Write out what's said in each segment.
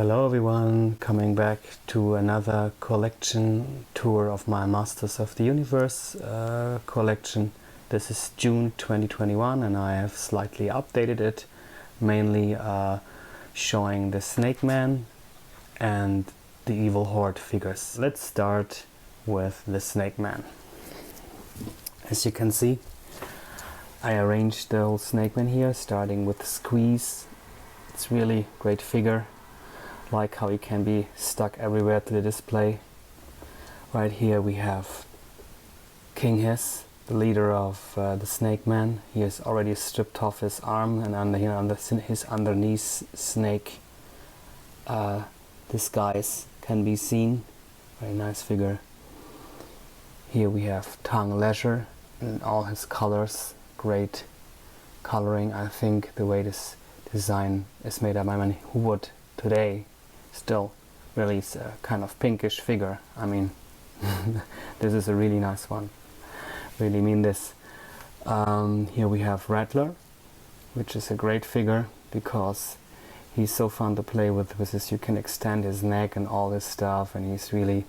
Hello everyone, coming back to another collection tour of my Masters of the Universe collection. This is June 2021 and I have slightly updated it, mainly showing the Snake Man and the Evil Horde figures. Let's start with the Snake Man. As you can see, I arranged the whole Snake Man here, starting with Squeeeze. It's really great figure. Like how he can be stuck everywhere to the display. Right here we have King Hess, the leader of the Snake Man. He has already stripped off his arm, and under his underneath snake disguise can be seen. Very nice figure. Here we have Tongue Leisure in all his colors. Great coloring. I think the way this design is made up, I mean, who would today still release a kind of pinkish figure? I mean, this is a really nice one. Really mean this. Here we have Rattlor, which is a great figure because he's so fun to play with this. You can extend his neck and all this stuff, and he's really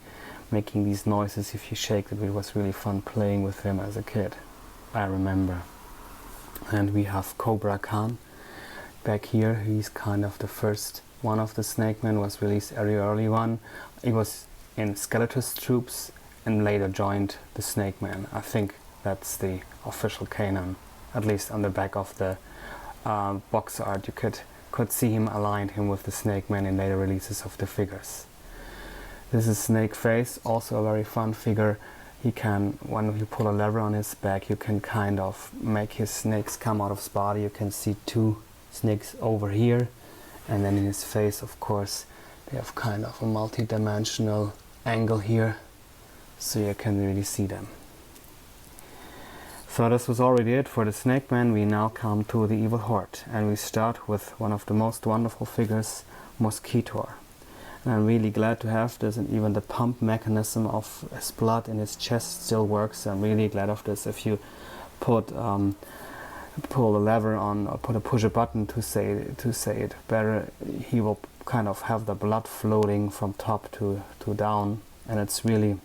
making these noises if you shake it. It was really fun playing with him as a kid, I remember. And we have Cobra Khan back here. He's kind of the first one of the Snake Men, was released very early one. He was in Skeletor's troops and later joined the Snake Man. I think that's the official canon. At least on the back of the box art you could see him aligned him with the Snake Man in later releases of the figures. This is Snake Face, also a very fun figure. He can, when you pull a lever on his back, you can kind of make his snakes come out of his body. You can see two snakes over here. And then in his face, of course, they have kind of a multi-dimensional angle here, so you can really see them. So this was already it for the Snake Man. We now come to the Evil Horde, and we start with one of the most wonderful figures, Mosquitor. And I'm really glad to have this, and even the pump mechanism of his blood in his chest still works. I'm really glad of this. If you pull a lever on or push a button to say it better, he will kind of have the blood floating from top to down, and it's really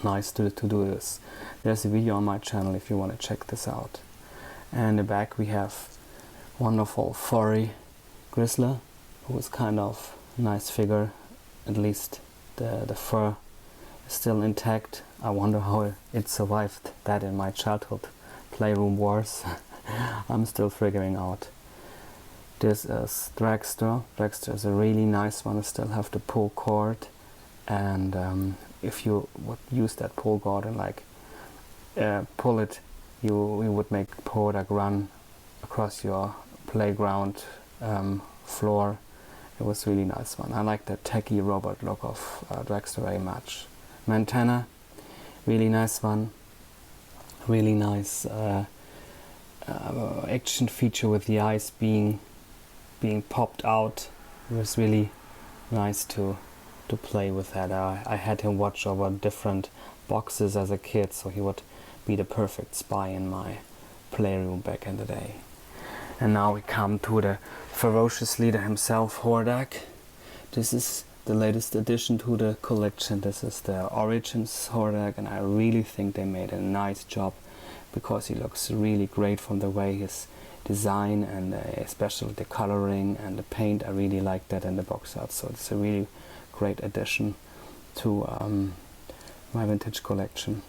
nice to do this. There's a video on my channel if you want to check this out. And in the back we have wonderful Furry Grizzler, who is kind of a nice figure. At least the fur is still intact. I wonder how it survived that in my childhood playroom wars. I'm still figuring out. This is Dragster. Dragster is a really nice one. I still have the pull cord, and if you would use that pull cord and like pull it, you would make Hordak run across your playground floor. It was a really nice one. I like the techie robot look of Dragster very much. Montana, really nice one. Really nice action feature with the eyes being popped out. It was really nice to play with that. I had him watch over different boxes as a kid, so he would be the perfect spy in my playroom back in the day. And now we come to the ferocious leader himself, Hordak. This is the latest addition to the collection. This is the Origins Hordak, and I really think they made a nice job, because he looks really great from the way his design and especially the coloring and the paint. I really like that in the box art, so it's a really great addition to my vintage collection.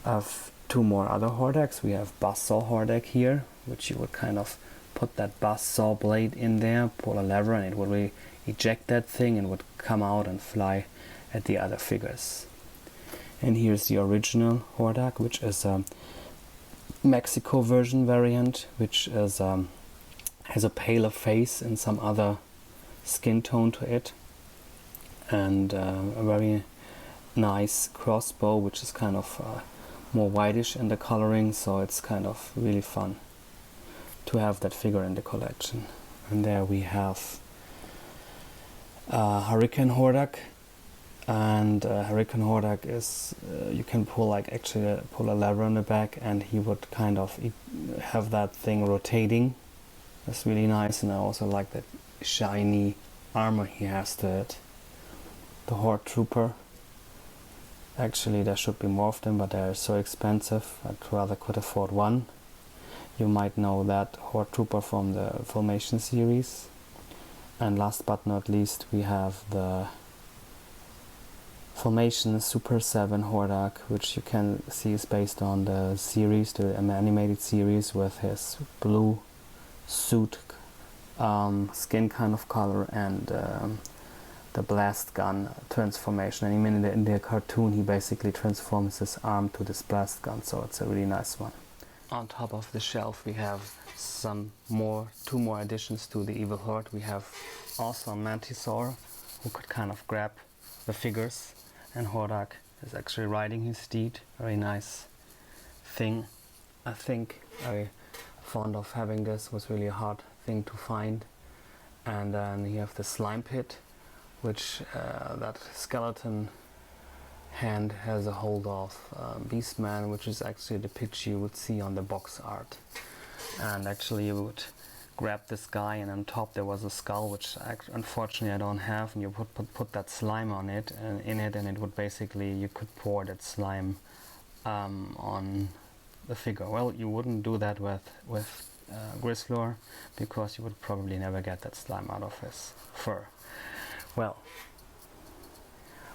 Of two more other Hordaks, we have Bustle Horde here, which you would kind of put that buzz saw blade in there, pull a lever, and it would really eject that thing and would come out and fly at the other figures. And here's the original Hordak, which is a Mexico version variant, which is has a paler face and some other skin tone to it, and a very nice crossbow, which is kind of more whitish in the coloring, so it's kind of really fun to have that figure in the collection. And there we have Hurricane Hordak. And Hurricane Hordak is, you can pull pull a lever on the back, and he would kind of have that thing rotating. That's really nice, and I also like that shiny armor he has to it. The Horde Trooper. Actually, there should be more of them, but they're so expensive, I'd rather could afford one. You might know that Horde Trooper from the Formation series. And last but not least, we have the Formation Super 7 Hordak, which you can see is based on the series, the animated series, with his blue suit, skin kind of color, and the blast gun transformation. And even in the cartoon, he basically transforms his arm to this blast gun, so it's a really nice one. On top of the shelf, we have two more additions to the Evil Horde. We have also a Mantisaur, who could kind of grab the figures, and Hordak is actually riding his steed. Very nice thing. I think I'm fond of having this. Was really a hard thing to find. And then you have the slime pit, which that skeleton hand has a hold of Beastman, which is actually the picture you would see on the box art. And actually you would grab this guy, and on top there was a skull, which unfortunately I don't have, and you would put that slime on it and in it, and it would basically, you could pour that slime on the figure. Well, you wouldn't do that with Grizzlor, because you would probably never get that slime out of his fur.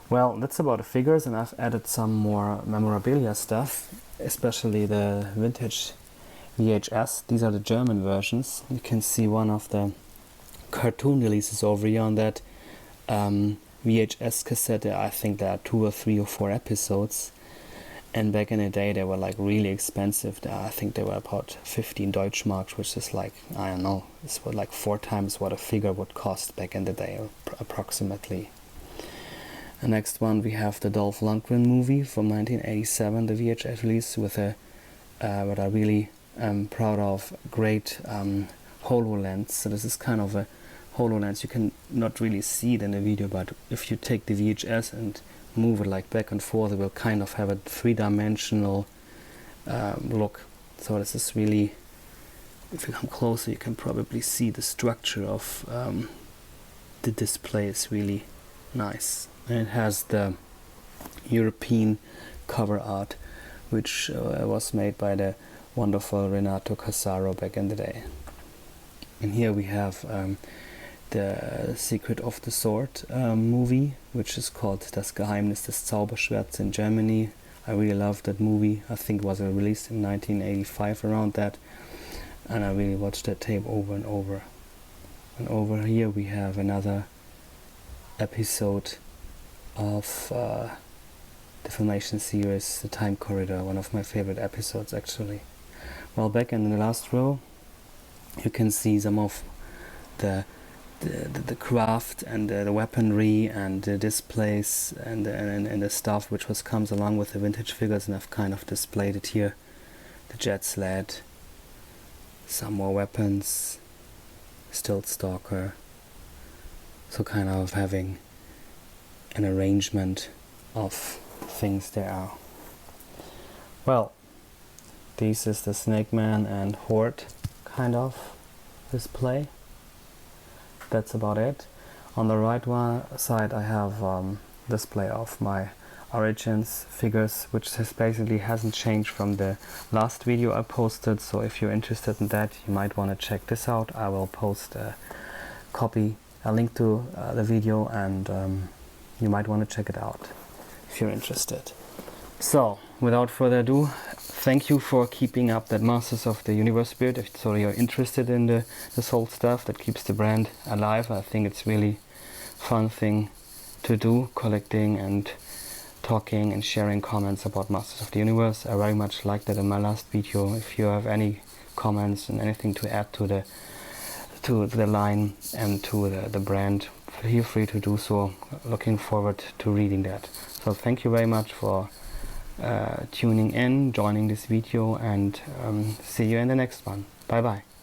Well, that's about the figures, and I've added some more memorabilia stuff, especially the vintage VHS. These are the German versions. You can see one of the cartoon releases over here on that VHS cassette. I think there are 2 or 3 or 4 episodes, and back in the day they were like really expensive. I think they were about 15 Deutschmarks, which is like, I don't know, it's like 4 times what a figure would cost back in the day, approximately. The next one, we have the Dolph Lundgren movie from 1987, the VHS release, with a what I really am proud of, great HoloLens. So this is kind of a HoloLens. You can not really see it in the video, but if you take the VHS and move it like back and forth, it will kind of have a 3-dimensional look. So this is really, if you come closer, you can probably see the structure of the display is really nice. And it has the European cover art, which was made by the wonderful Renato Casaro back in the day. And here we have the Secret of the Sword movie, which is called Das Geheimnis des Zauberschwerts in Germany. I really loved that movie. I think it was released in 1985, around that, and I really watched that tape over and over. And over here we have another episode of the Formation series, The Time Corridor, one of my favorite episodes actually. Well, back in the last row you can see some of the craft and the weaponry and the displays and the stuff which comes along with the vintage figures, and I've kind of displayed it here. The Jet Sled, some more weapons, Stilt Stalker, so kind of having an arrangement of things there are. Well, this is the Snake Man and Horde kind of display. That's about it. On the right side I have display of my Origins figures, which basically hasn't changed from the last video I posted, so if you're interested in that, you might want to check this out. I will post a link to the video, and you might want to check it out if you're interested. So, without further ado, thank you for keeping up that Masters of the Universe spirit. If you're interested in this whole stuff that keeps the brand alive, I think it's really fun thing to do, collecting and talking and sharing comments about Masters of the Universe. I very much liked that in my last video. If you have any comments and anything to add to the line and to the brand, feel free to do so. Looking forward to reading that. So thank you very much for tuning in, joining this video, and see you in the next one. Bye bye.